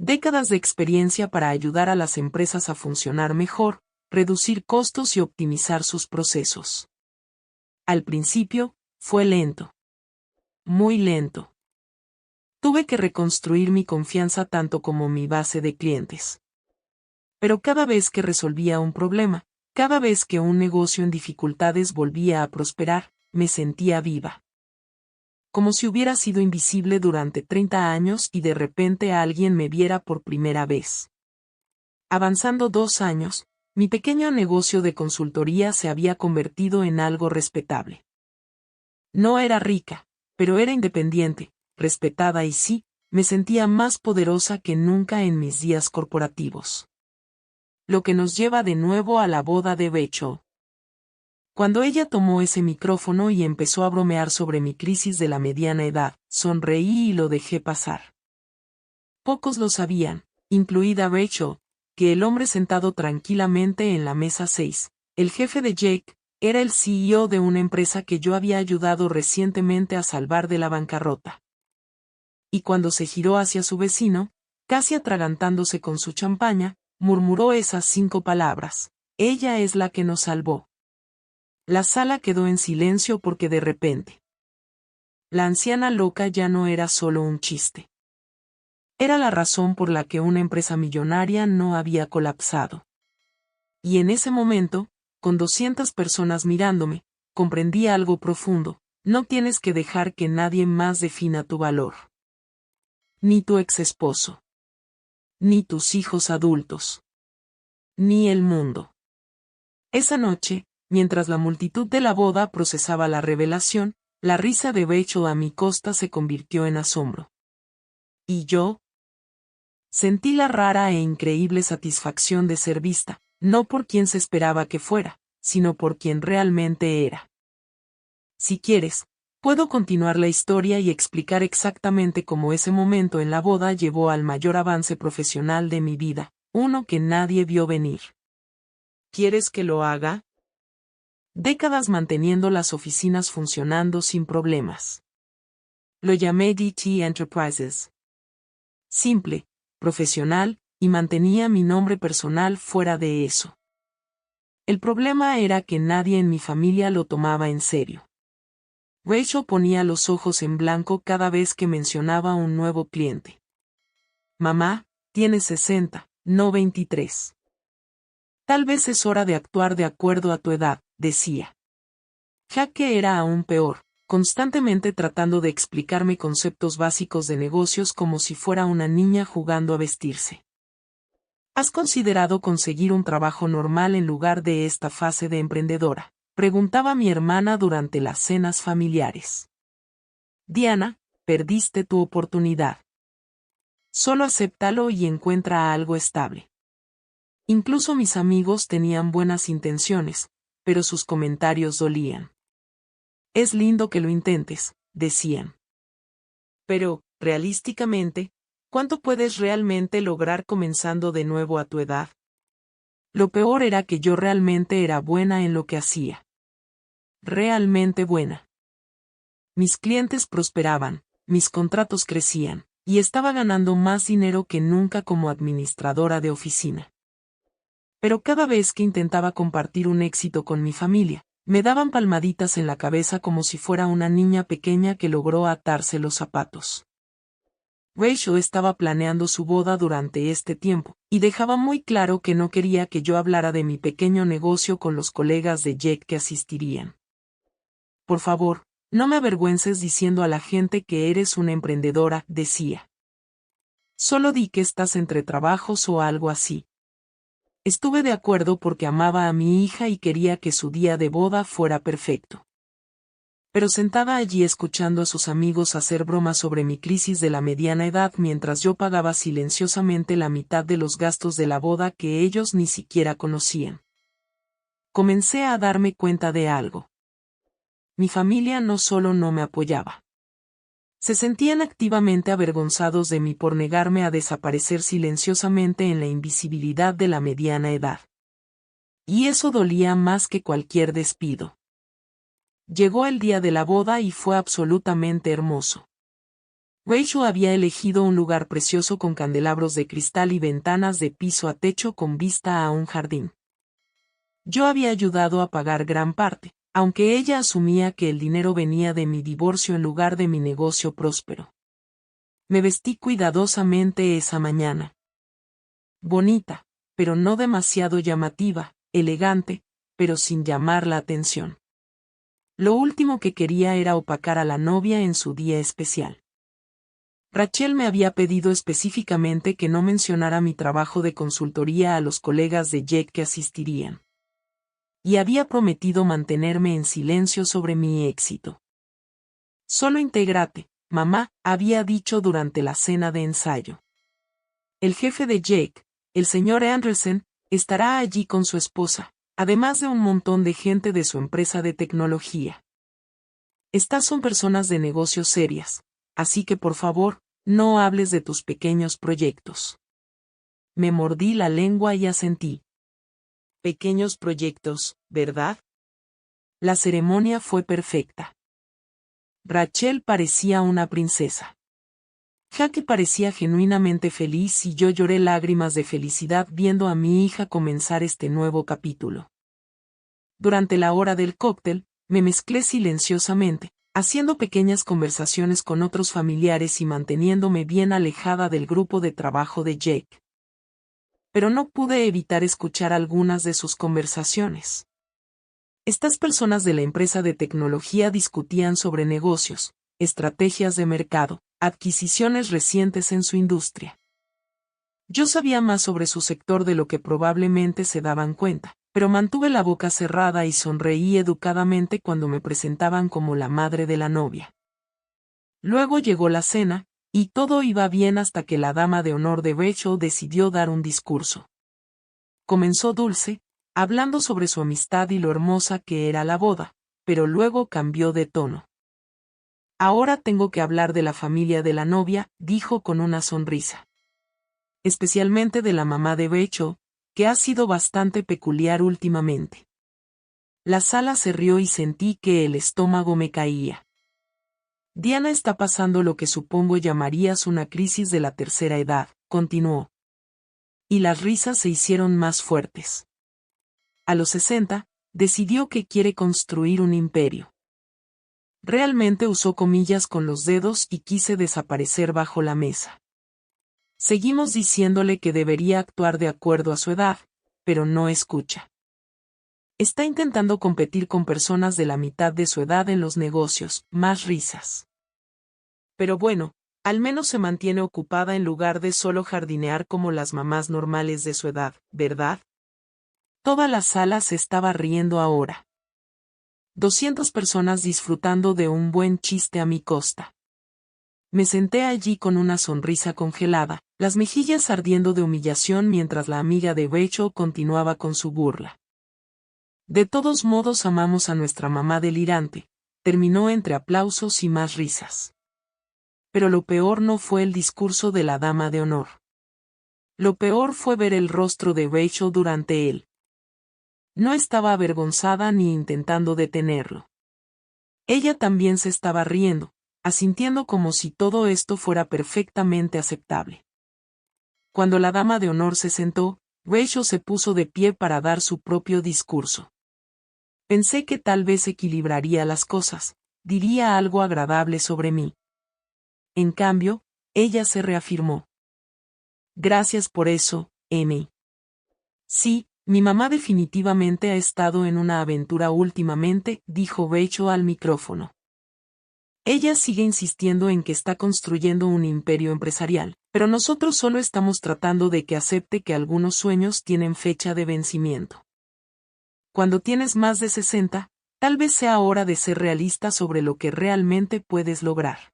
Décadas de experiencia para ayudar a las empresas a funcionar mejor, reducir costos y optimizar sus procesos. Al principio, fue lento. Muy lento. Tuve que reconstruir mi confianza tanto como mi base de clientes. Pero cada vez que resolvía un problema, cada vez que un negocio en dificultades volvía a prosperar, me sentía viva. Como si hubiera sido invisible durante 30 años y de repente alguien me viera por primera vez. Avanzando 2 años, mi pequeño negocio de consultoría se había convertido en algo respetable. No era rica, pero era independiente, respetada y sí, me sentía más poderosa que nunca en mis días corporativos. Lo que nos lleva de nuevo a la boda de Rachel. Cuando ella tomó ese micrófono y empezó a bromear sobre mi crisis de la mediana edad, sonreí y lo dejé pasar. Pocos lo sabían, incluida Rachel, que el hombre sentado tranquilamente en la mesa 6, el jefe de Jake, era el CEO de una empresa que yo había ayudado recientemente a salvar de la bancarrota. Y cuando se giró hacia su vecino, casi atragantándose con su champaña, murmuró esas 5 palabras: ella es la que nos salvó. La sala quedó en silencio porque de repente, la anciana loca ya no era solo un chiste. Era la razón por la que una empresa millonaria no había colapsado. Y en ese momento, con 200 personas mirándome, comprendí algo profundo: no tienes que dejar que nadie más defina tu valor. Ni tu ex esposo. Ni tus hijos adultos. Ni el mundo. Esa noche, mientras la multitud de la boda procesaba la revelación, la risa de Rachel a mi costa se convirtió en asombro. ¿Y yo? Sentí la rara e increíble satisfacción de ser vista, no por quien se esperaba que fuera, sino por quien realmente era. Si quieres, puedo continuar la historia y explicar exactamente cómo ese momento en la boda llevó al mayor avance profesional de mi vida, uno que nadie vio venir. ¿Quieres que lo haga? Décadas manteniendo las oficinas funcionando sin problemas. Lo llamé DT Enterprises. Simple, profesional, y mantenía mi nombre personal fuera de eso. El problema era que nadie en mi familia lo tomaba en serio. Rachel ponía los ojos en blanco cada vez que mencionaba un nuevo cliente. Mamá, tienes 60, no 23. Tal vez es hora de actuar de acuerdo a tu edad, decía. Jaque era aún peor, constantemente tratando de explicarme conceptos básicos de negocios como si fuera una niña jugando a vestirse. ¿Has considerado conseguir un trabajo normal en lugar de esta fase de emprendedora?, preguntaba mi hermana durante las cenas familiares. Diana, perdiste tu oportunidad. Solo acéptalo y encuentra algo estable. Incluso mis amigos tenían buenas intenciones, pero sus comentarios dolían. Es lindo que lo intentes, decían. Pero, realísticamente, ¿cuánto puedes realmente lograr comenzando de nuevo a tu edad? Lo peor era que yo realmente era buena en lo que hacía. Realmente buena. Mis clientes prosperaban, mis contratos crecían, y estaba ganando más dinero que nunca como administradora de oficina. Pero cada vez que intentaba compartir un éxito con mi familia, me daban palmaditas en la cabeza como si fuera una niña pequeña que logró atarse los zapatos. Rachel estaba planeando su boda durante este tiempo, y dejaba muy claro que no quería que yo hablara de mi pequeño negocio con los colegas de Jake que asistirían. Por favor, no me avergüences diciendo a la gente que eres una emprendedora, decía. Solo di que estás entre trabajos o algo así. Estuve de acuerdo porque amaba a mi hija y quería que su día de boda fuera perfecto. Pero sentada allí escuchando a sus amigos hacer bromas sobre mi crisis de la mediana edad mientras yo pagaba silenciosamente la mitad de los gastos de la boda que ellos ni siquiera conocían, comencé a darme cuenta de algo. Mi familia no solo no me apoyaba. Se sentían activamente avergonzados de mí por negarme a desaparecer silenciosamente en la invisibilidad de la mediana edad. Y eso dolía más que cualquier despido. Llegó el día de la boda y fue absolutamente hermoso. Rachel había elegido un lugar precioso con candelabros de cristal y ventanas de piso a techo con vista a un jardín. Yo había ayudado a pagar gran parte, aunque ella asumía que el dinero venía de mi divorcio en lugar de mi negocio próspero. Me vestí cuidadosamente esa mañana. Bonita, pero no demasiado llamativa, elegante, pero sin llamar la atención. Lo último que quería era opacar a la novia en su día especial. Rachel me había pedido específicamente que no mencionara mi trabajo de consultoría a los colegas de Jake que asistirían. Y había prometido mantenerme en silencio sobre mi éxito. Solo intégrate, mamá, había dicho durante la cena de ensayo. El jefe de Jake, el señor Anderson, estará allí con su esposa, además de un montón de gente de su empresa de tecnología. Estas son personas de negocios serias, así que por favor, no hables de tus pequeños proyectos. Me mordí la lengua y asentí. Pequeños proyectos, ¿verdad? La ceremonia fue perfecta. Rachel parecía una princesa. Jackie parecía genuinamente feliz y yo lloré lágrimas de felicidad viendo a mi hija comenzar este nuevo capítulo. Durante la hora del cóctel, me mezclé silenciosamente, haciendo pequeñas conversaciones con otros familiares y manteniéndome bien alejada del grupo de trabajo de Jake. Pero no pude evitar escuchar algunas de sus conversaciones. Estas personas de la empresa de tecnología discutían sobre negocios, estrategias de mercado, adquisiciones recientes en su industria. Yo sabía más sobre su sector de lo que probablemente se daban cuenta, pero mantuve la boca cerrada y sonreí educadamente cuando me presentaban como la madre de la novia. Luego llegó la cena, y todo iba bien hasta que la dama de honor de Rachel decidió dar un discurso. Comenzó dulce, hablando sobre su amistad y lo hermosa que era la boda, pero luego cambió de tono. Ahora tengo que hablar de la familia de la novia, dijo con una sonrisa. Especialmente de la mamá de Rachel, que ha sido bastante peculiar últimamente. La sala se rió y sentí que el estómago me caía. Diana está pasando lo que supongo llamarías una crisis de la tercera edad, continuó. Y las risas se hicieron más fuertes. A los 60, decidió que quiere construir un imperio. Realmente usó comillas con los dedos y quise desaparecer bajo la mesa. Seguimos diciéndole que debería actuar de acuerdo a su edad, pero no escucha. Está intentando competir con personas de la mitad de su edad en los negocios, más risas. Pero bueno, al menos se mantiene ocupada en lugar de solo jardinear como las mamás normales de su edad, ¿verdad? Toda la sala se estaba riendo ahora. 200 personas disfrutando de un buen chiste a mi costa. Me senté allí con una sonrisa congelada, las mejillas ardiendo de humillación mientras la amiga de Rachel continuaba con su burla. De todos modos amamos a nuestra mamá delirante, terminó entre aplausos y más risas. Pero lo peor no fue el discurso de la dama de honor. Lo peor fue ver el rostro de Rachel durante él. No estaba avergonzada ni intentando detenerlo. Ella también se estaba riendo, asintiendo como si todo esto fuera perfectamente aceptable. Cuando la dama de honor se sentó, Rachel se puso de pie para dar su propio discurso. Pensé que tal vez equilibraría las cosas, diría algo agradable sobre mí. En cambio, ella se reafirmó. Gracias por eso, Amy. Sí, mi mamá definitivamente ha estado en una aventura últimamente, dijo Rachel al micrófono. Ella sigue insistiendo en que está construyendo un imperio empresarial, pero nosotros solo estamos tratando de que acepte que algunos sueños tienen fecha de vencimiento. Cuando tienes más de 60, tal vez sea hora de ser realista sobre lo que realmente puedes lograr.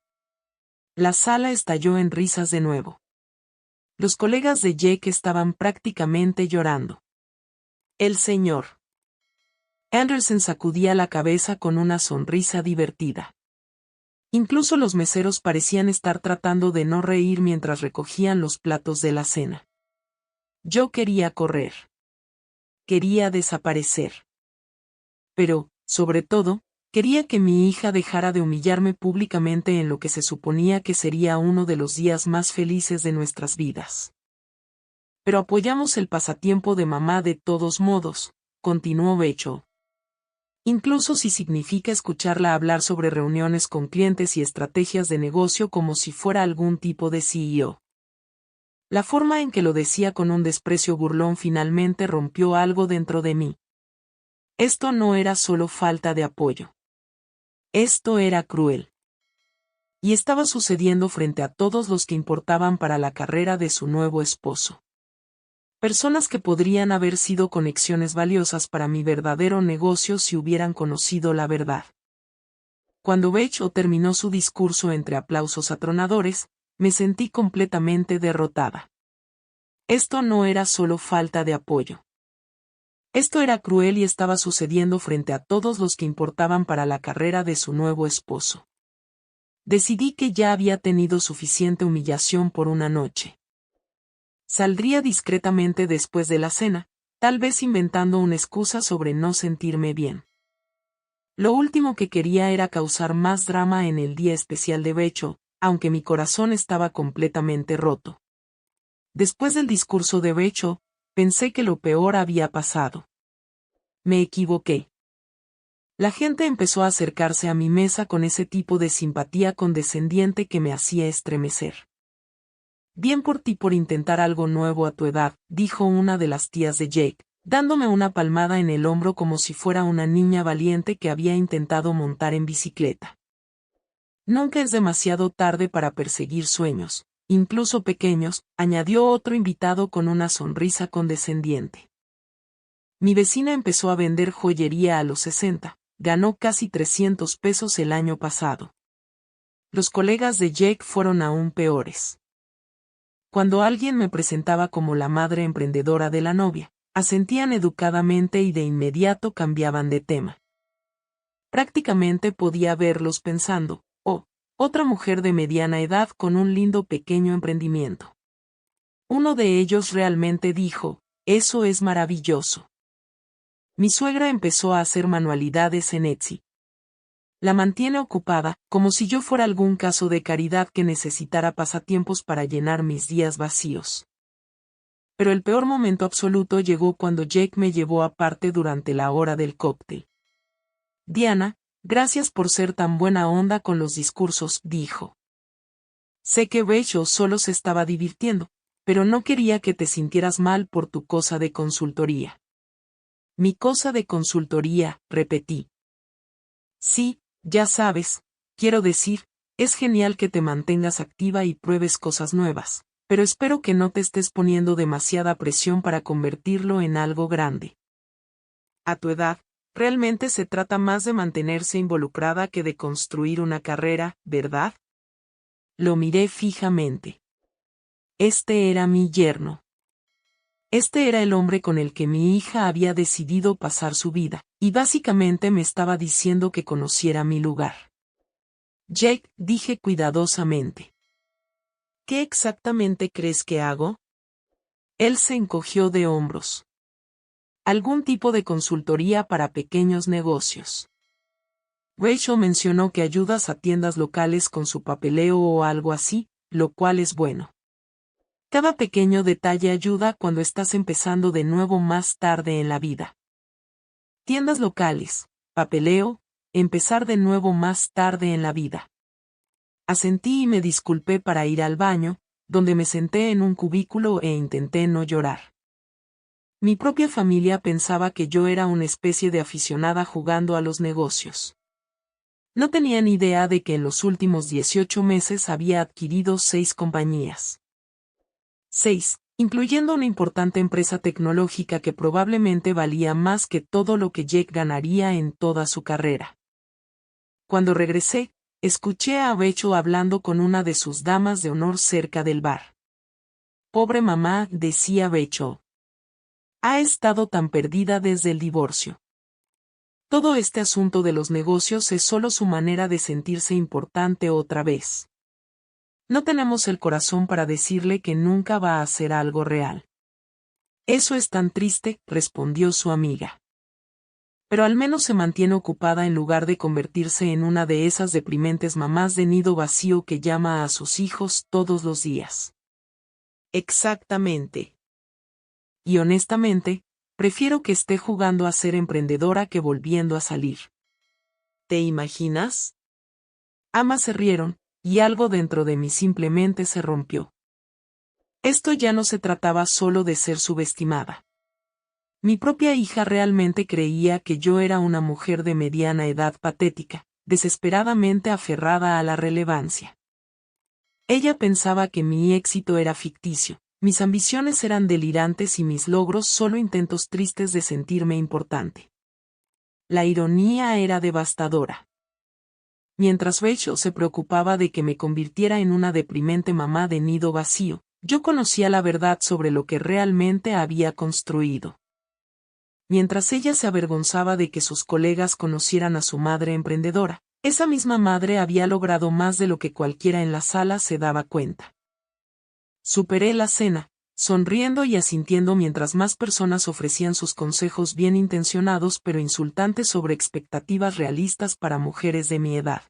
La sala estalló en risas de nuevo. Los colegas de Jake estaban prácticamente llorando. El señor Anderson sacudía la cabeza con una sonrisa divertida. Incluso los meseros parecían estar tratando de no reír mientras recogían los platos de la cena. Yo quería correr. Quería desaparecer. Pero, sobre todo, Quería que mi hija dejara de humillarme públicamente en lo que se suponía que sería uno de los días más felices de nuestras vidas. Pero apoyamos el pasatiempo de mamá de todos modos, continuó Becho. Incluso si significa escucharla hablar sobre reuniones con clientes y estrategias de negocio como si fuera algún tipo de CEO. La forma en que lo decía con un desprecio burlón finalmente rompió algo dentro de mí. Esto no era solo falta de apoyo. Esto era cruel. Y estaba sucediendo frente a todos los que importaban para la carrera de su nuevo esposo. Personas que podrían haber sido conexiones valiosas para mi verdadero negocio si hubieran conocido la verdad. Cuando Becho terminó su discurso entre aplausos atronadores, me sentí completamente derrotada. Esto no era solo falta de apoyo. Esto era cruel y estaba sucediendo frente a todos los que importaban para la carrera de su nuevo esposo. Decidí que ya había tenido suficiente humillación por una noche. Saldría discretamente después de la cena, tal vez inventando una excusa sobre no sentirme bien. Lo último que quería era causar más drama en el día especial de Becho, aunque mi corazón estaba completamente roto. Después del discurso de Becho, pensé que lo peor había pasado. Me equivoqué. La gente empezó a acercarse a mi mesa con ese tipo de simpatía condescendiente que me hacía estremecer. Bien por ti por intentar algo nuevo a tu edad, dijo una de las tías de Jake, dándome una palmada en el hombro como si fuera una niña valiente que había intentado montar en bicicleta. Nunca es demasiado tarde para perseguir sueños, incluso pequeños, añadió otro invitado con una sonrisa condescendiente. Mi vecina empezó a vender joyería a los 60, ganó casi 300 pesos el año pasado. Los colegas de Jake fueron aún peores. Cuando alguien me presentaba como la madre emprendedora de la novia, asentían educadamente y de inmediato cambiaban de tema. Prácticamente podía verlos pensando, oh, otra mujer de mediana edad con un lindo pequeño emprendimiento. Uno de ellos realmente dijo, eso es maravilloso. Mi suegra empezó a hacer manualidades en Etsy. La mantiene ocupada, como si yo fuera algún caso de caridad que necesitara pasatiempos para llenar mis días vacíos. Pero el peor momento absoluto llegó cuando Jake me llevó aparte durante la hora del cóctel. Diana, gracias por ser tan buena onda con los discursos, dijo. Sé que Rachel solo se estaba divirtiendo, pero no quería que te sintieras mal por tu cosa de consultoría. Mi cosa de consultoría, repetí. Sí, ya sabes, quiero decir, es genial que te mantengas activa y pruebes cosas nuevas, pero espero que no te estés poniendo demasiada presión para convertirlo en algo grande. A tu edad, realmente se trata más de mantenerse involucrada que de construir una carrera, ¿verdad? Lo miré fijamente. Este era mi yerno. Este era el hombre con el que mi hija había decidido pasar su vida, y básicamente me estaba diciendo que conociera mi lugar. Jake, dije cuidadosamente. ¿Qué exactamente crees que hago? Él se encogió de hombros. Algún tipo de consultoría para pequeños negocios. Rachel mencionó que ayudas a tiendas locales con su papeleo o algo así, lo cual es bueno. Cada pequeño detalle ayuda cuando estás empezando de nuevo más tarde en la vida. Tiendas locales, papeleo, empezar de nuevo más tarde en la vida. Asentí y me disculpé para ir al baño, donde me senté en un cubículo e intenté no llorar. Mi propia familia pensaba que yo era una especie de aficionada jugando a los negocios. No tenían idea de que en los últimos 18 meses había adquirido 6 compañías. 6, incluyendo una importante empresa tecnológica que probablemente valía más que todo lo que Jake ganaría en toda su carrera. Cuando regresé, escuché a Rachel hablando con una de sus damas de honor cerca del bar. Pobre mamá, decía Rachel. Ha estado tan perdida desde el divorcio. Todo este asunto de los negocios es solo su manera de sentirse importante otra vez. No tenemos el corazón para decirle que nunca va a hacer algo real. Eso es tan triste, respondió su amiga. Pero al menos se mantiene ocupada en lugar de convertirse en una de esas deprimentes mamás de nido vacío que llama a sus hijos todos los días. Exactamente. Y honestamente, prefiero que esté jugando a ser emprendedora que volviendo a salir. ¿Te imaginas? Ambas se rieron, y algo dentro de mí simplemente se rompió. Esto ya no se trataba solo de ser subestimada. Mi propia hija realmente creía que yo era una mujer de mediana edad patética, desesperadamente aferrada a la relevancia. Ella pensaba que mi éxito era ficticio, mis ambiciones eran delirantes y mis logros solo intentos tristes de sentirme importante. La ironía era devastadora. Mientras Rachel se preocupaba de que me convirtiera en una deprimente mamá de nido vacío, yo conocía la verdad sobre lo que realmente había construido. Mientras ella se avergonzaba de que sus colegas conocieran a su madre emprendedora, esa misma madre había logrado más de lo que cualquiera en la sala se daba cuenta. Superé la cena, sonriendo y asintiendo mientras más personas ofrecían sus consejos bien intencionados pero insultantes sobre expectativas realistas para mujeres de mi edad.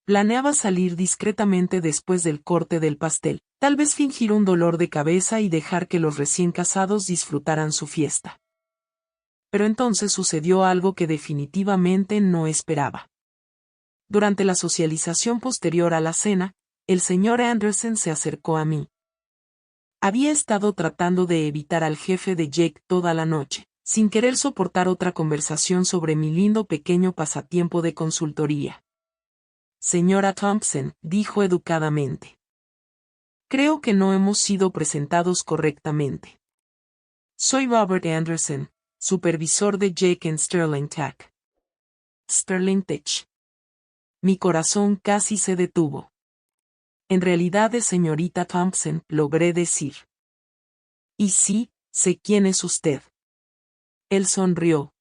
Planeaba salir discretamente después del corte del pastel, tal vez fingir un dolor de cabeza y dejar que los recién casados disfrutaran su fiesta. Pero entonces sucedió algo que definitivamente no esperaba. Durante la socialización posterior a la cena, el señor Anderson se acercó a mí. Había estado tratando de evitar al jefe de Jake toda la noche, sin querer soportar otra conversación sobre mi lindo pequeño pasatiempo de consultoría. Señora Thompson, dijo educadamente. Creo que no hemos sido presentados correctamente. Soy Robert Anderson, supervisor de Jake & Sterling Tech. Sterling Tech. Mi corazón casi se detuvo. En realidad es señorita Thompson, logré decir. Y sí, sé quién es usted. Él sonrió.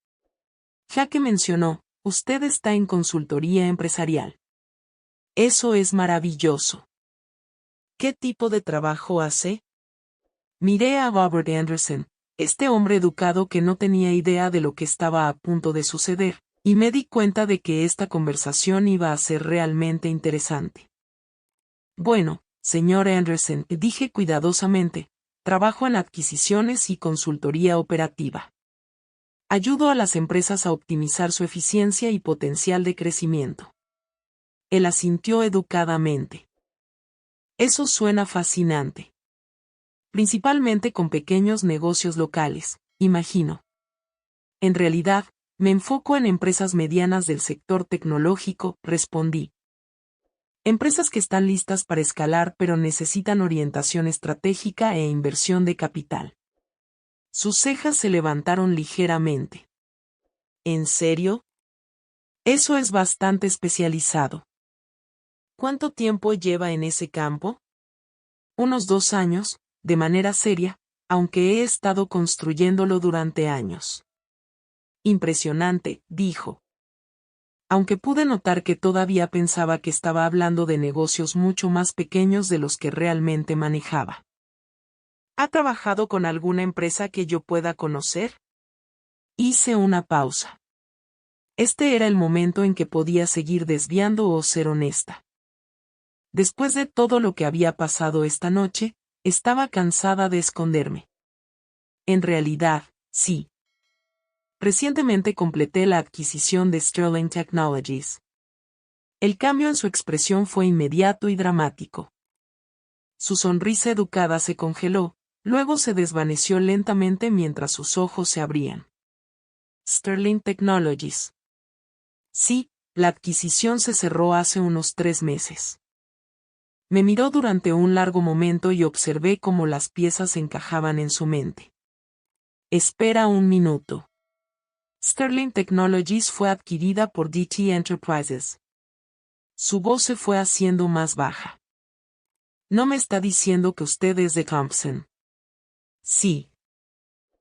Ya que mencionó, usted está en consultoría empresarial. Eso es maravilloso. ¿Qué tipo de trabajo hace? Miré a Robert Anderson, este hombre educado que no tenía idea de lo que estaba a punto de suceder, y me di cuenta de que esta conversación iba a ser realmente interesante. Bueno, señor Anderson, dije cuidadosamente, trabajo en adquisiciones y consultoría operativa. Ayudo a las empresas a optimizar su eficiencia y potencial de crecimiento. Él asintió educadamente. Eso suena fascinante. Principalmente con pequeños negocios locales, imagino. En realidad, me enfoco en empresas medianas del sector tecnológico, respondí. Empresas que están listas para escalar pero necesitan orientación estratégica e inversión de capital. Sus cejas se levantaron ligeramente. ¿En serio? Eso es bastante especializado. ¿Cuánto tiempo lleva en ese campo? Unos 2 años, de manera seria, aunque he estado construyéndolo durante años. Impresionante, dijo. Aunque pude notar que todavía pensaba que estaba hablando de negocios mucho más pequeños de los que realmente manejaba. ¿Ha trabajado con alguna empresa que yo pueda conocer? Hice una pausa. Este era el momento en que podía seguir desviando o ser honesta. Después de todo lo que había pasado esta noche, estaba cansada de esconderme. En realidad, sí. Recientemente completé la adquisición de Sterling Technologies. El cambio en su expresión fue inmediato y dramático. Su sonrisa educada se congeló, luego se desvaneció lentamente mientras sus ojos se abrían. Sterling Technologies. Sí, la adquisición se cerró hace unos 3 meses. Me miró durante un largo momento y observé cómo las piezas encajaban en su mente. Espera un minuto. Sterling Technologies fue adquirida por DT Enterprises. Su voz se fue haciendo más baja. ¿No me está diciendo que usted es de Thompson? Sí.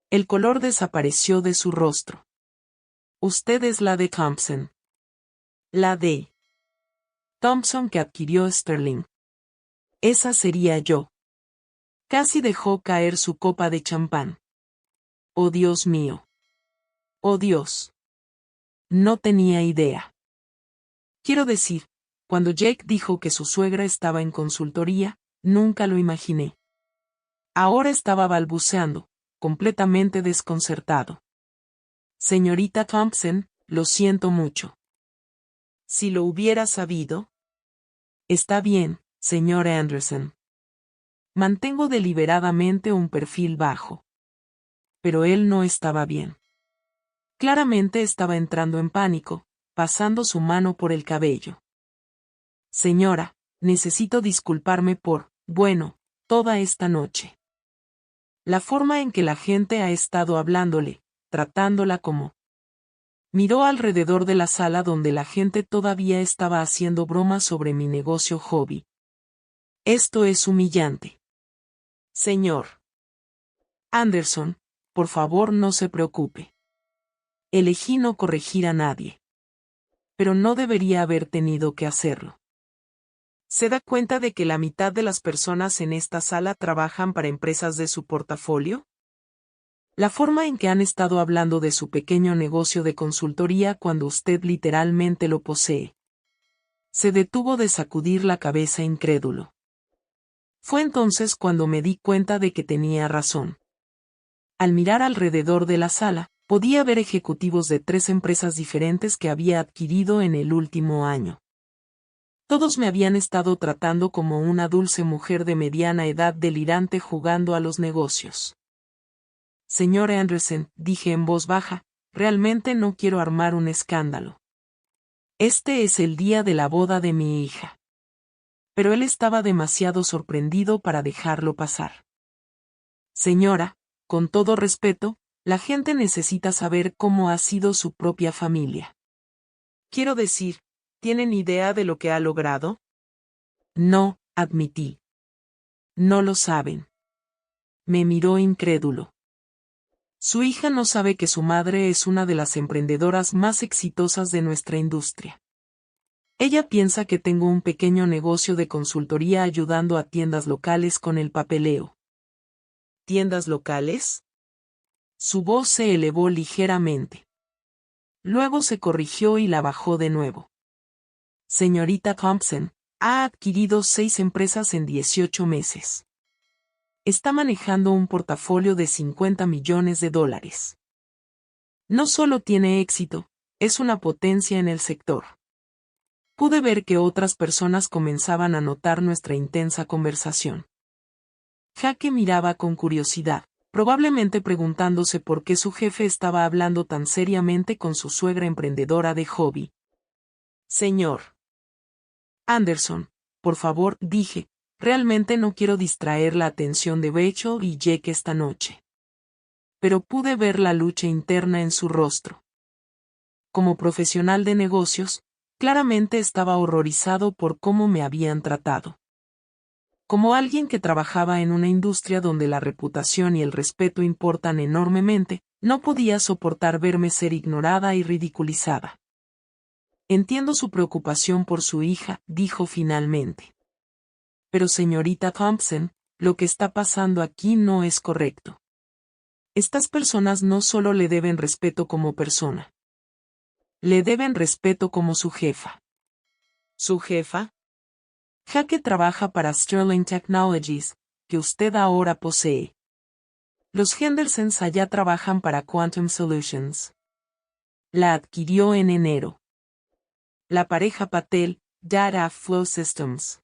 El color desapareció de su rostro. Usted es la de Thompson. La de Thompson que adquirió Sterling. Esa sería yo. Casi dejó caer su copa de champán. Oh Dios mío. Oh Dios. No tenía idea. Quiero decir, cuando Jake dijo que su suegra estaba en consultoría, nunca lo imaginé. Ahora estaba balbuceando, completamente desconcertado. Señorita Thompson, lo siento mucho. Si lo hubiera sabido. Está bien, señor Anderson. Mantengo deliberadamente un perfil bajo. Pero él no estaba bien. Claramente estaba entrando en pánico, pasando su mano por el cabello. Señora, necesito disculparme por, bueno, toda esta noche. La forma en que la gente ha estado hablándole, tratándola como... Miró alrededor de la sala donde la gente todavía estaba haciendo bromas sobre mi negocio hobby. Esto es humillante. Señor Anderson, por favor no se preocupe. Elegí no corregir a nadie. Pero no debería haber tenido que hacerlo. ¿Se da cuenta de que la mitad de las personas en esta sala trabajan para empresas de su portafolio? La forma en que han estado hablando de su pequeño negocio de consultoría cuando usted literalmente lo posee. Se detuvo de sacudir la cabeza incrédulo. Fue entonces cuando me di cuenta de que tenía razón. Al mirar alrededor de la sala, podía ver ejecutivos de 3 empresas diferentes que había adquirido en el último año. Todos me habían estado tratando como una dulce mujer de mediana edad delirante jugando a los negocios. Señor Anderson, dije en voz baja, realmente no quiero armar un escándalo. Este es el día de la boda de mi hija. Pero él estaba demasiado sorprendido para dejarlo pasar. Señora, con todo respeto, la gente necesita saber cómo ha sido su propia familia. Quiero decir, ¿tienen idea de lo que ha logrado? No, admití. No lo saben. Me miró incrédulo. Su hija no sabe que su madre es una de las emprendedoras más exitosas de nuestra industria. Ella piensa que tengo un pequeño negocio de consultoría ayudando a tiendas locales con el papeleo. ¿Tiendas locales? Su voz se elevó ligeramente. Luego se corrigió y la bajó de nuevo. Señorita Thompson, ha adquirido 6 empresas en 18 meses. Está manejando un portafolio de $50 millones. No solo tiene éxito, es una potencia en el sector. Pude ver que otras personas comenzaban a notar nuestra intensa conversación. Jake miraba con curiosidad, probablemente preguntándose por qué su jefe estaba hablando tan seriamente con su suegra emprendedora de hobby. Señor Anderson, por favor, dije, realmente no quiero distraer la atención de Rachel y Jake esta noche. Pero pude ver la lucha interna en su rostro. Como profesional de negocios, claramente estaba horrorizado por cómo me habían tratado. Como alguien que trabajaba en una industria donde la reputación y el respeto importan enormemente, no podía soportar verme ser ignorada y ridiculizada. Entiendo su preocupación por su hija, dijo finalmente. Pero señorita Thompson, lo que está pasando aquí no es correcto. Estas personas no solo le deben respeto como persona. Le deben respeto como su jefa. ¿Su jefa? Jake trabaja para Sterling Technologies, que usted ahora posee. Los Hendersons allá trabajan para Quantum Solutions. La adquirió en enero. La pareja Patel, Data Flow Systems.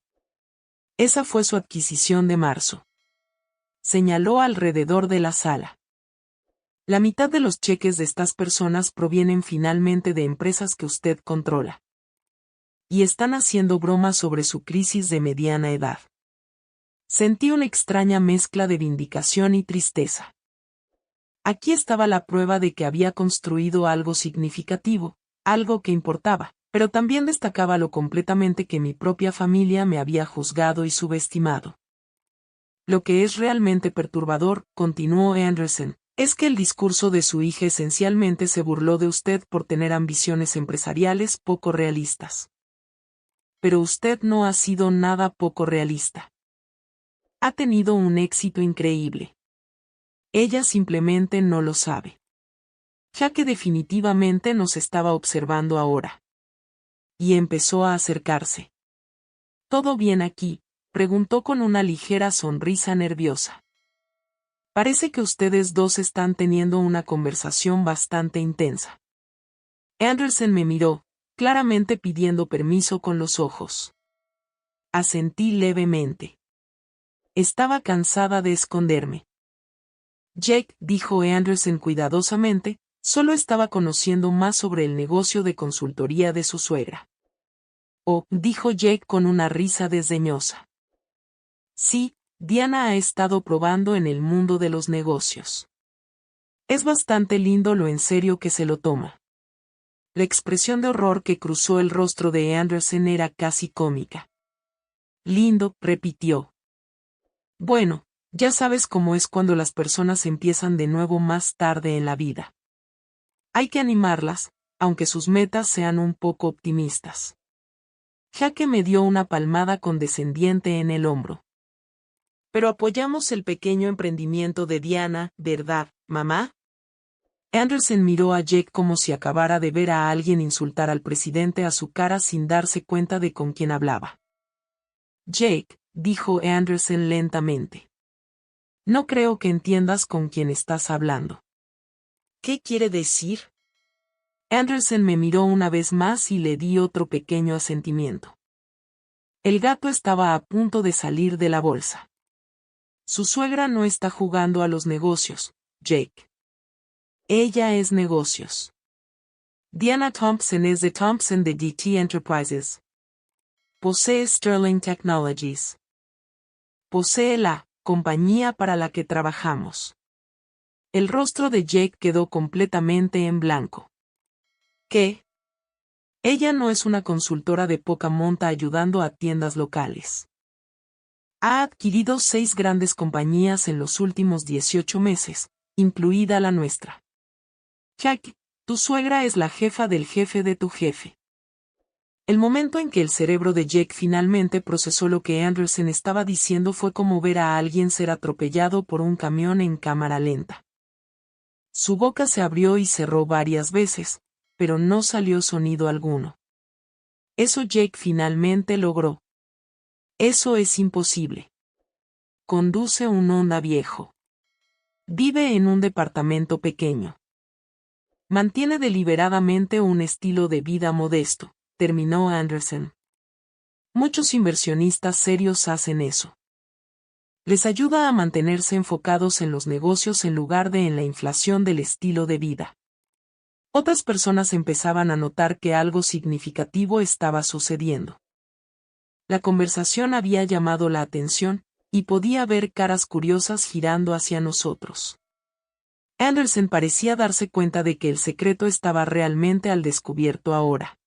Esa fue su adquisición de marzo. Señaló alrededor de la sala. La mitad de los cheques de estas personas provienen finalmente de empresas que usted controla. Y están haciendo bromas sobre su crisis de mediana edad. Sentí una extraña mezcla de vindicación y tristeza. Aquí estaba la prueba de que había construido algo significativo, algo que importaba, pero también destacaba lo completamente que mi propia familia me había juzgado y subestimado. Lo que es realmente perturbador, continuó Anderson, es que el discurso de su hija esencialmente se burló de usted por tener ambiciones empresariales poco realistas. Pero usted no ha sido nada poco realista. Ha tenido un éxito increíble. Ella simplemente no lo sabe. ya que definitivamente nos estaba observando ahora. Y empezó a acercarse. ¿Todo bien aquí?, preguntó con una ligera sonrisa nerviosa. Parece que ustedes dos están teniendo una conversación bastante intensa. Anderson me miró, claramente pidiendo permiso con los ojos. Asentí levemente. Estaba cansada de esconderme. Jake, dijo Anderson cuidadosamente, solo estaba conociendo más sobre el negocio de consultoría de su suegra. Oh, dijo Jake con una risa desdeñosa. Sí, Diana ha estado probando en el mundo de los negocios. Es bastante lindo lo en serio que se lo toma. La expresión de horror que cruzó el rostro de Anderson era casi cómica. Lindo, repitió. Bueno, ya sabes cómo es cuando las personas empiezan de nuevo más tarde en la vida. Hay que animarlas, aunque sus metas sean un poco optimistas. Jake me dio una palmada condescendiente en el hombro. Pero apoyamos el pequeño emprendimiento de Diana, ¿verdad, mamá? Anderson miró a Jake como si acabara de ver a alguien insultar al presidente a su cara sin darse cuenta de con quién hablaba. Jake, dijo Anderson lentamente. No creo que entiendas con quién estás hablando. ¿Qué quiere decir? Anderson me miró una vez más y le di otro pequeño asentimiento. El gato estaba a punto de salir de la bolsa. Su suegra no está jugando a los negocios, Jake. Ella es negocios. Diana Thompson es de Thompson de GT Enterprises. Posee Sterling Technologies. Posee la compañía para la que trabajamos. El rostro de Jake quedó completamente en blanco. ¿Qué? Ella no es una consultora de poca monta ayudando a tiendas locales. Ha adquirido 6 grandes compañías en los últimos 18 meses, incluida la nuestra. Jake, tu suegra es la jefa del jefe de tu jefe. El momento en que el cerebro de Jake finalmente procesó lo que Anderson estaba diciendo fue como ver a alguien ser atropellado por un camión en cámara lenta. Su boca se abrió y cerró varias veces, pero no salió sonido alguno. Eso Jake finalmente logró. Eso es imposible. Conduce un Honda viejo. Vive en un departamento pequeño. Mantiene deliberadamente un estilo de vida modesto, terminó Anderson. Muchos inversionistas serios hacen eso. Les ayuda a mantenerse enfocados en los negocios en lugar de en la inflación del estilo de vida. Otras personas empezaban a notar que algo significativo estaba sucediendo. La conversación había llamado la atención, y podía ver caras curiosas girando hacia nosotros. Anderson parecía darse cuenta de que el secreto estaba realmente al descubierto ahora.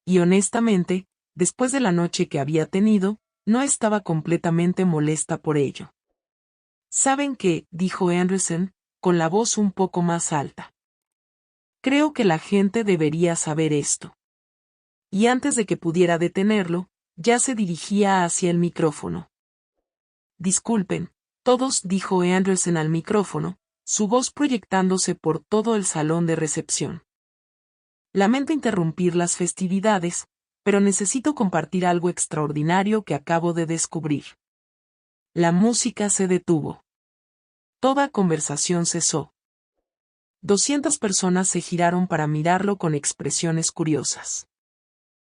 Y honestamente, después de la noche que había tenido, no estaba completamente molesta por ello. ¿Saben qué?, dijo Anderson, con la voz un poco más alta. Creo que la gente debería saber esto. Y antes de que pudiera detenerlo, ya se dirigía hacia el micrófono. Disculpen, todos, dijo Anderson al micrófono, su voz proyectándose por todo el salón de recepción. Lamento interrumpir las festividades, pero necesito compartir algo extraordinario que acabo de descubrir. La música se detuvo. Toda conversación cesó. 200 personas se giraron para mirarlo con expresiones curiosas.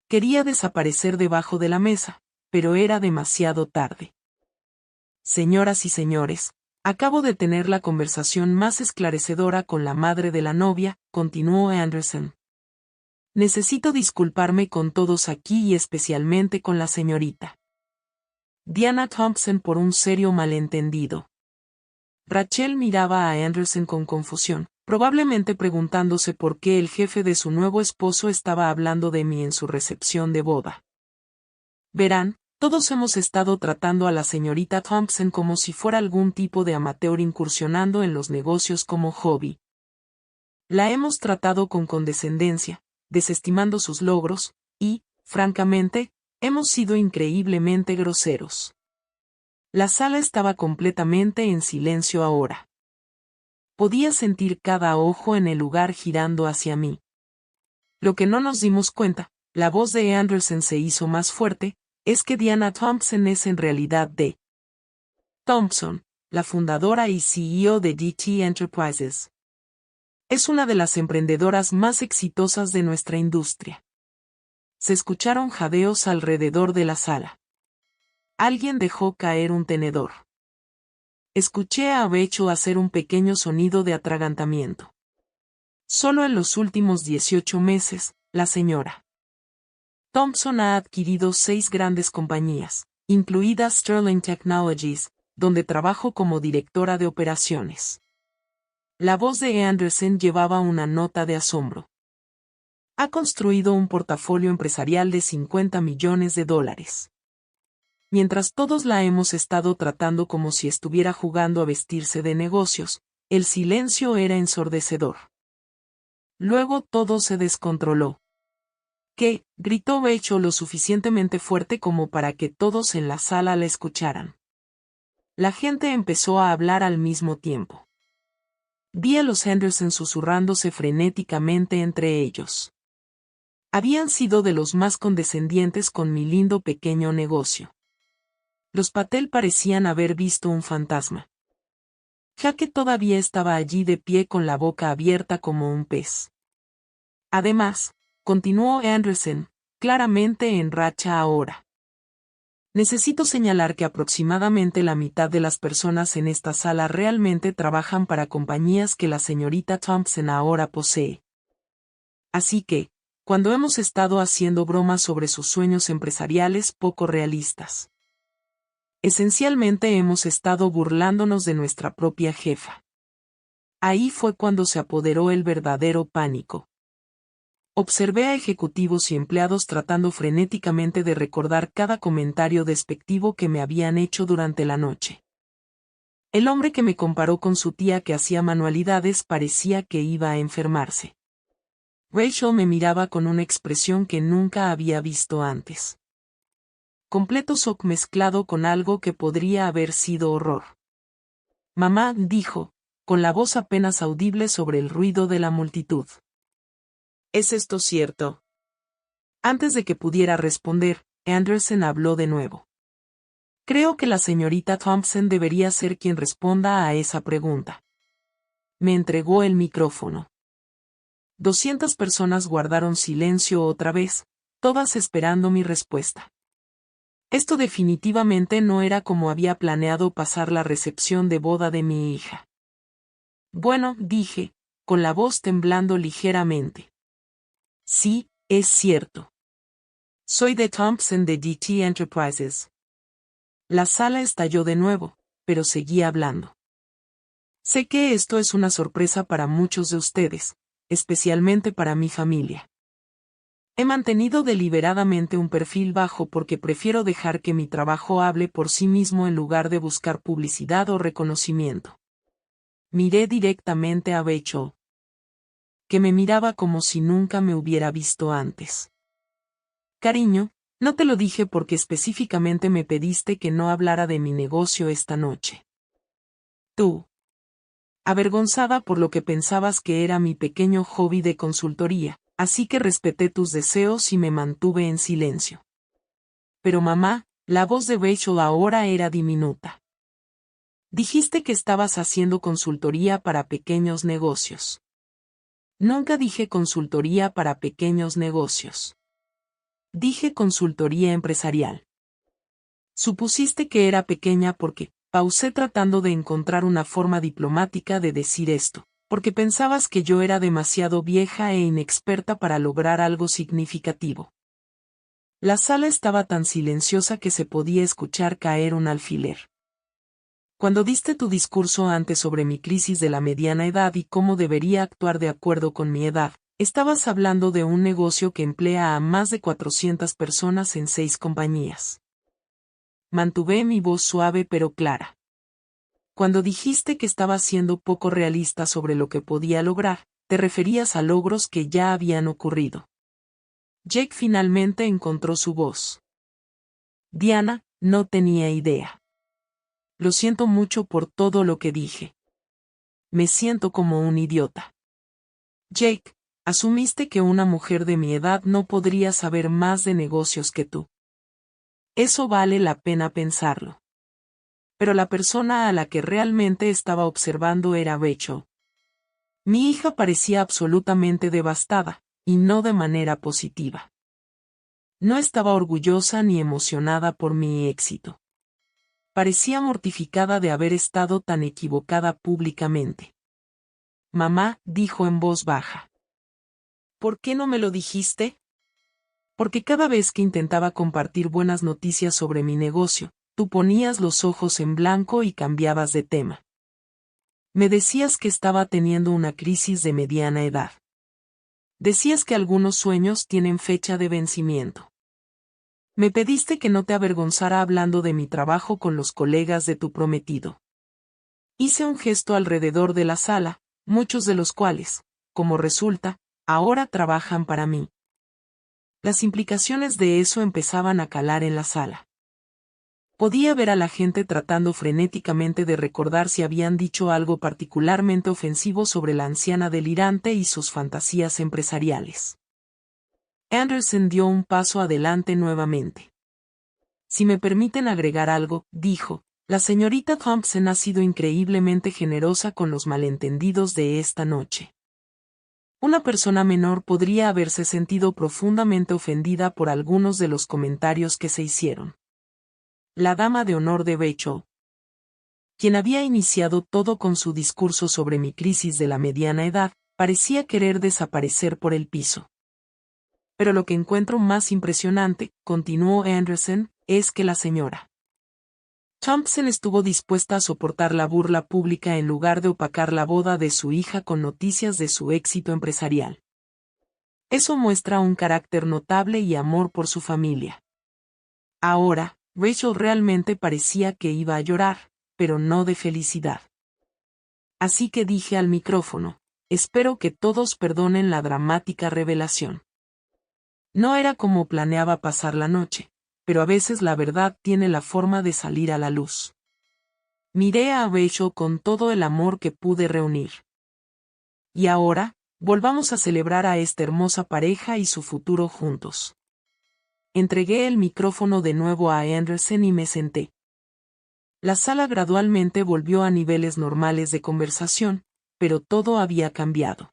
Quería desaparecer debajo de la mesa, pero era demasiado tarde. Señoras y señores, acabo de tener la conversación más esclarecedora con la madre de la novia, continuó Anderson. Necesito disculparme con todos aquí y especialmente con la señorita Diana Thompson por un serio malentendido. Rachel miraba a Anderson con confusión, probablemente preguntándose por qué el jefe de su nuevo esposo estaba hablando de mí en su recepción de boda. Verán, todos hemos estado tratando a la señorita Thompson como si fuera algún tipo de amateur incursionando en los negocios como hobby. La hemos tratado con condescendencia, desestimando sus logros, y, francamente, hemos sido increíblemente groseros. La sala estaba completamente en silencio ahora. Podía sentir cada ojo en el lugar girando hacia mí. Lo que no nos dimos cuenta, la voz de Anderson se hizo más fuerte, es que Diana Thompson es en realidad de Thompson, la fundadora y CEO de DT Enterprises. Es una de las emprendedoras más exitosas de nuestra industria. Se escucharon jadeos alrededor de la sala. Alguien dejó caer un tenedor. Escuché a Rachel hacer un pequeño sonido de atragantamiento. Solo en los últimos 18 meses, la señora Thompson ha adquirido 6 grandes compañías, incluidas Sterling Technologies, donde trabajó como directora de operaciones. La voz de Anderson llevaba una nota de asombro. Ha construido un portafolio empresarial de $50 millones. Mientras todos la hemos estado tratando como si estuviera jugando a vestirse de negocios, el silencio era ensordecedor. Luego todo se descontroló. ¿Qué? Gritó Rachel lo suficientemente fuerte como para que todos en la sala la escucharan. La gente empezó a hablar al mismo tiempo. Vi a los Henderson susurrándose frenéticamente entre ellos. Habían sido de los más condescendientes con mi lindo pequeño negocio. Los Patel parecían haber visto un fantasma. Jaque todavía estaba allí de pie con la boca abierta como un pez. Además, continuó Anderson, claramente en racha ahora. Necesito señalar que aproximadamente la mitad de las personas en esta sala realmente trabajan para compañías que la señorita Thompson ahora posee. Así que, cuando hemos estado haciendo bromas sobre sus sueños empresariales poco realistas, esencialmente hemos estado burlándonos de nuestra propia jefa. Ahí fue cuando se apoderó el verdadero pánico. Observé a ejecutivos y empleados tratando frenéticamente de recordar cada comentario despectivo que me habían hecho durante la noche. El hombre que me comparó con su tía que hacía manualidades parecía que iba a enfermarse. Rachel me miraba con una expresión que nunca había visto antes. Completo shock mezclado con algo que podría haber sido horror. Mamá, dijo, con la voz apenas audible sobre el ruido de la multitud. ¿Es esto cierto? Antes de que pudiera responder, Anderson habló de nuevo. Creo que la señorita Thompson debería ser quien responda a esa pregunta. Me entregó el micrófono. 200 personas guardaron silencio otra vez, todas esperando mi respuesta. Esto definitivamente no era como había planeado pasar la recepción de boda de mi hija. Bueno, dije, con la voz temblando ligeramente. Sí, es cierto. Soy de Thompson de DT Enterprises. La sala estalló de nuevo, pero seguí hablando. Sé que esto es una sorpresa para muchos de ustedes, especialmente para mi familia. He mantenido deliberadamente un perfil bajo porque prefiero dejar que mi trabajo hable por sí mismo en lugar de buscar publicidad o reconocimiento. Miré directamente a Rachel, que me miraba como si nunca me hubiera visto antes. Cariño, no te lo dije porque específicamente me pediste que no hablara de mi negocio esta noche. Tú, avergonzada por lo que pensabas que era mi pequeño hobby de consultoría, así que respeté tus deseos y me mantuve en silencio. Pero mamá, la voz de Rachel ahora era diminuta. Dijiste que estabas haciendo consultoría para pequeños negocios. Nunca dije consultoría para pequeños negocios. Dije consultoría empresarial. Supusiste que era pequeña porque, pausé tratando de encontrar una forma diplomática de decir esto, porque pensabas que yo era demasiado vieja e inexperta para lograr algo significativo. La sala estaba tan silenciosa que se podía escuchar caer un alfiler. Cuando diste tu discurso antes sobre mi crisis de la mediana edad y cómo debería actuar de acuerdo con mi edad, estabas hablando de un negocio que emplea a más de 400 personas en 6 compañías. Mantuve mi voz suave pero clara. Cuando dijiste que estaba siendo poco realista sobre lo que podía lograr, te referías a logros que ya habían ocurrido. Jake finalmente encontró su voz. Diana, no tenía idea. Lo siento mucho por todo lo que dije. Me siento como un idiota. Jake, asumiste que una mujer de mi edad no podría saber más de negocios que tú. Eso vale la pena pensarlo. Pero la persona a la que realmente estaba observando era Rachel. Mi hija parecía absolutamente devastada, y no de manera positiva. No estaba orgullosa ni emocionada por mi éxito. Parecía mortificada de haber estado tan equivocada públicamente. Mamá, dijo en voz baja. ¿Por qué no me lo dijiste? Porque cada vez que intentaba compartir buenas noticias sobre mi negocio, tú ponías los ojos en blanco y cambiabas de tema. Me decías que estaba teniendo una crisis de mediana edad. Decías que algunos sueños tienen fecha de vencimiento. Me pediste que no te avergonzara hablando de mi trabajo con los colegas de tu prometido. Hice un gesto alrededor de la sala, muchos de los cuales, como resulta, ahora trabajan para mí. Las implicaciones de eso empezaban a calar en la sala. Podía ver a la gente tratando frenéticamente de recordar si habían dicho algo particularmente ofensivo sobre la anciana delirante y sus fantasías empresariales. Anderson dio un paso adelante nuevamente. Si me permiten agregar algo, dijo, la señorita Thompson ha sido increíblemente generosa con los malentendidos de esta noche. Una persona menor podría haberse sentido profundamente ofendida por algunos de los comentarios que se hicieron. La dama de honor de Rachel, quien había iniciado todo con su discurso sobre mi crisis de la mediana edad, parecía querer desaparecer por el piso. Pero lo que encuentro más impresionante, continuó Anderson, es que la señora Thompson estuvo dispuesta a soportar la burla pública en lugar de opacar la boda de su hija con noticias de su éxito empresarial. Eso muestra un carácter notable y amor por su familia. Ahora, Rachel realmente parecía que iba a llorar, pero no de felicidad. Así que dije al micrófono, espero que todos perdonen la dramática revelación. No era como planeaba pasar la noche, pero a veces la verdad tiene la forma de salir a la luz. Miré a Rachel con todo el amor que pude reunir. Y ahora, volvamos a celebrar a esta hermosa pareja y su futuro juntos. Entregué el micrófono de nuevo a Anderson y me senté. La sala gradualmente volvió a niveles normales de conversación, pero todo había cambiado.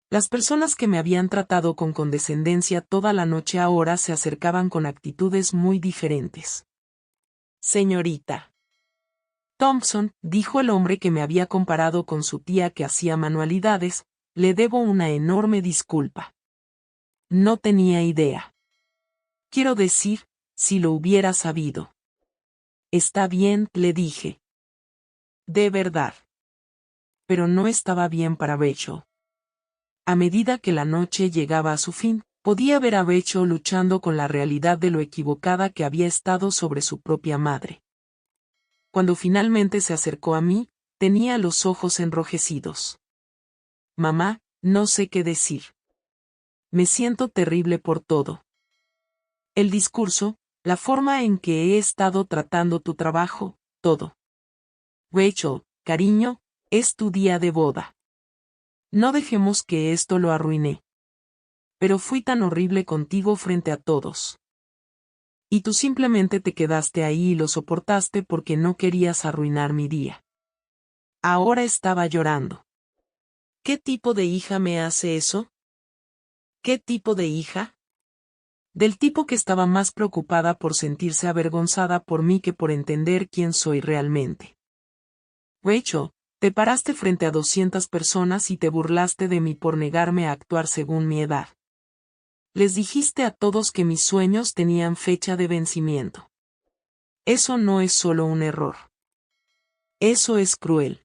Las personas que me habían tratado con condescendencia toda la noche ahora se acercaban con actitudes muy diferentes. Señorita Thompson, dijo el hombre que me había comparado con su tía que hacía manualidades, le debo una enorme disculpa. No tenía idea. Quiero decir, si lo hubiera sabido. Está bien, le dije. De verdad. Pero no estaba bien para Rachel. A medida que la noche llegaba a su fin, podía ver a Rachel luchando con la realidad de lo equivocada que había estado sobre su propia madre. Cuando finalmente se acercó a mí, tenía los ojos enrojecidos. Mamá, no sé qué decir. Me siento terrible por todo. El discurso, la forma en que he estado tratando tu trabajo, todo. Rachel, cariño, es tu día de boda. No dejemos que esto lo arruine. Pero fui tan horrible contigo frente a todos. Y tú simplemente te quedaste ahí y lo soportaste porque no querías arruinar mi día. Ahora estaba llorando. ¿Qué tipo de hija me hace eso? ¿Qué tipo de hija? Del tipo que estaba más preocupada por sentirse avergonzada por mí que por entender quién soy realmente. Rachel, te paraste frente a 200 personas y te burlaste de mí por negarme a actuar según mi edad. Les dijiste a todos que mis sueños tenían fecha de vencimiento. Eso no es solo un error. Eso es cruel.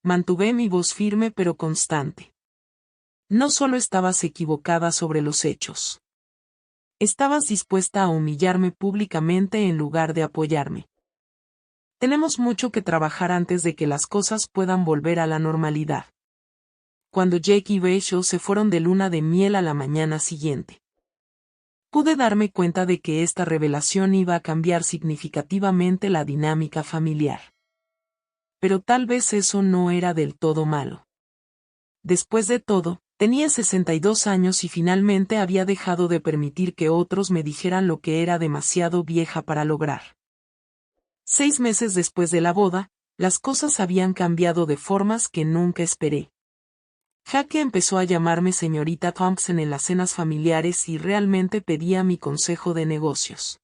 Mantuve mi voz firme pero constante. No solo estabas equivocada sobre los hechos. Estabas dispuesta a humillarme públicamente en lugar de apoyarme. Tenemos mucho que trabajar antes de que las cosas puedan volver a la normalidad. Cuando Jake y Rachel se fueron de luna de miel a la mañana siguiente, pude darme cuenta de que esta revelación iba a cambiar significativamente la dinámica familiar. pero tal vez eso no era del todo malo. Después de todo, tenía 62 años y finalmente había dejado de permitir que otros me dijeran lo que era demasiado vieja para lograr. 6 meses después de la boda, las cosas habían cambiado de formas que nunca esperé. Jake empezó a llamarme señorita Thompson en las cenas familiares y realmente pedía mi consejo de negocios.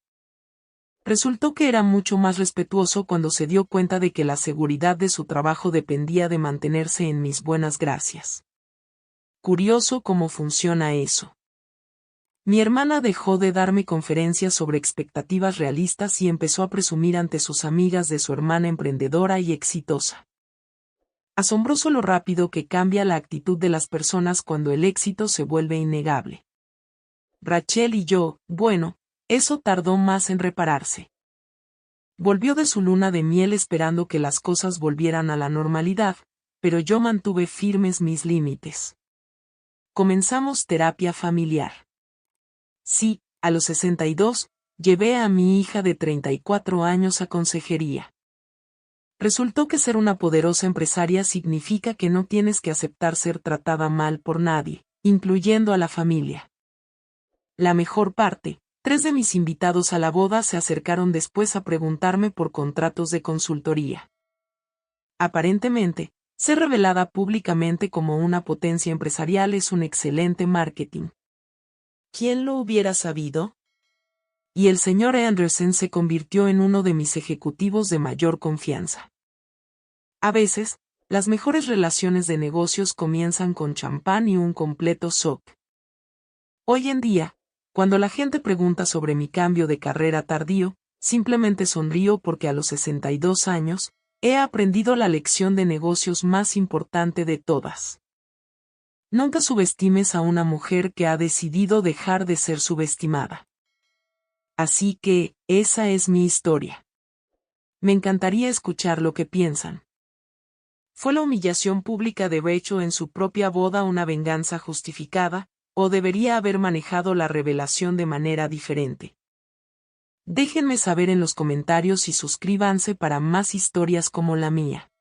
Resultó que era mucho más respetuoso cuando se dio cuenta de que la seguridad de su trabajo dependía de mantenerse en mis buenas gracias. Curioso cómo funciona eso. Mi hermana dejó de darme conferencias sobre expectativas realistas y empezó a presumir ante sus amigas de su hermana emprendedora y exitosa. Asombroso lo rápido que cambia la actitud de las personas cuando el éxito se vuelve innegable. Rachel y yo, bueno, eso tardó más en repararse. Volvió de su luna de miel esperando que las cosas volvieran a la normalidad, pero yo mantuve firmes mis límites. Comenzamos terapia familiar. Sí, a los 62, llevé a mi hija de 34 años a consejería. Resultó que ser una poderosa empresaria significa que no tienes que aceptar ser tratada mal por nadie, incluyendo a la familia. La mejor parte, 3 de mis invitados a la boda se acercaron después a preguntarme por contratos de consultoría. Aparentemente, ser revelada públicamente como una potencia empresarial es un excelente marketing. ¿Quién lo hubiera sabido? Y el señor Anderson se convirtió en uno de mis ejecutivos de mayor confianza. A veces, las mejores relaciones de negocios comienzan con champán y un completo shock. Hoy en día, cuando la gente pregunta sobre mi cambio de carrera tardío, simplemente sonrío porque a los 62 años, he aprendido la lección de negocios más importante de todas. Nunca subestimes a una mujer que ha decidido dejar de ser subestimada. Así que, esa es mi historia. Me encantaría escuchar lo que piensan. ¿Fue la humillación pública de Rachel en su propia boda una venganza justificada, o debería haber manejado la revelación de manera diferente? Déjenme saber en los comentarios y suscríbanse para más historias como la mía.